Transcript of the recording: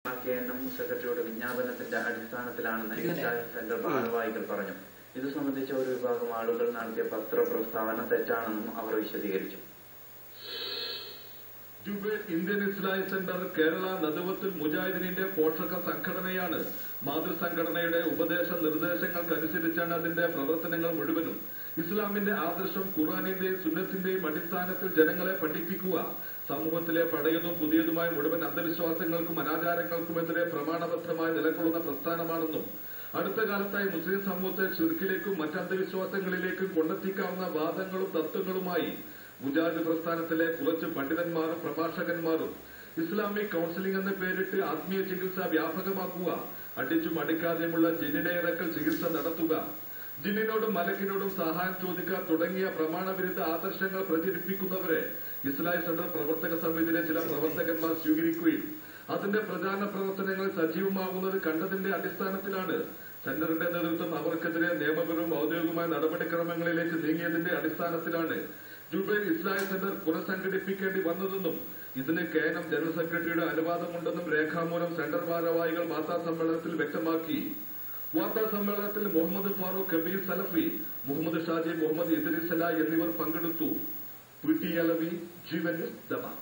KNM സെക്രട്ടറിയുടെ വിജ്ഞാപനത്തിന്റെ അടിസ്ഥാനത്തിലാണെന്ന് Islamic centre ഭാരവാഹികൾ പറഞ്ഞു. ഇതു സംബന്ധിച്ച ഒരു വിഭാഗം ആളുകൾ നടത്തിയ പത്രപ്രസ്താവന തെറ്റാണെന്നും അവർ വിശദീകരിച്ചു. Jubair Indian Islamic Centre Kerala Nadvathul മുജാഹിദീനിന്റെ പോഷക സംഘടനയാണ്. മാതൃസംഘടനയുടെ ഉപദേശ നിർദ്ദേശങ്ങൾക്കനുസരിച്ചാണ് അതിന്റെ പ്രവർത്തനങ്ങൾ മുഴുവനും. ഇസ്ലാമിന്റെ ആദർശം ഖുർആനിന്റെയും സുന്നത്തിന്റെയും അടിസ്ഥാനത്തിൽ ജനങ്ങളെ പഠിപ്പിക്കുക, സമൂഹത്തിലെ പഴയതും പുതിയതുമായ മുഴുവൻ അന്ധവിശ്വാസങ്ങൾക്കും അനാചാരങ്ങൾക്കുമെതിരെ പ്രമാണബദ്ധമായി നിലകൊള്ളുന്ന പ്രസ്ഥാനമാണെന്നും അടുത്ത കാലത്തായി മുസ്ലിം സമൂഹത്തെ ശിർക്കിലേക്കും മറ്റന്ധവിശ്വാസങ്ങളിലേക്കും കൊണ്ടെത്തിക്കാവുന്ന വാദങ്ങളും തത്വങ്ങളുമായി മുജാഹിദ് പ്രസ്ഥാനത്തിലെ കുറച്ച് പണ്ഡിതന്മാരും പ്രഭാഷകന്മാരും ഇസ്ലാമിക് കൌൺസിലിംഗ് എന്ന പേരിട്ട് ആത്മീയ ചികിത്സ വ്യാപകമാക്കുക, അടിച്ചും അടിക്കാതെയുമുള്ള ജിന്നിനെ ഇറക്കൽ ചികിത്സ നടത്തുക, ജിന്നിനോടും മലക്കിനോടും സഹായം ചോദിക്കുക തുടങ്ങിയ പ്രമാണവിരുദ്ധ ആദർശങ്ങൾ പ്രചരിപ്പിക്കുന്നവരെ ഇസ്ലാമിക് സെന്റർ പ്രവർത്തക സമിതിയിലെ ചില പ്രവർത്തകന്മാർ സ്വീകരിക്കുകയും അതിന്റെ പ്രചാരണ പ്രവർത്തനങ്ങൾ സജീവമാകുന്നത് കണ്ടതിന്റെ അടിസ്ഥാനത്തിലാണ് സെന്ററിന്റെ നേതൃത്വം അവർക്കെതിരെ നിയമപരവും ഔദ്യോഗികമായ നടപടിക്രമങ്ങളിലേക്ക് നീങ്ങിയതിന്റെ അടിസ്ഥാനത്തിലാണ് ജുബൈർ ഇസ്ലാമിക് സെന്റർ പുനഃസംഘടിപ്പിക്കേണ്ടി വന്നതെന്നും ഇതിന് KNM ജനറൽ സെക്രട്ടറിയുടെ അനുവാദമുണ്ടെന്നും രേഖാമൂലം സെന്റർ ഭാരവാഹികൾ വാർത്താസമ്മേളനത്തിൽ വ്യക്തമാക്കി. വാർത്താസമ്മേളനത്തിൽ മുഹമ്മദ് ഫാറൂഖ്, കബീർ സലഫി, മുഹമ്മദ് ഷാജി, മുഹമ്മദ് ഇദ്രീസ് അല എന്നിവർ പങ്കെടുത്തു. PT അലവി, ജീവൻ ന്യൂസ്, ദമാം.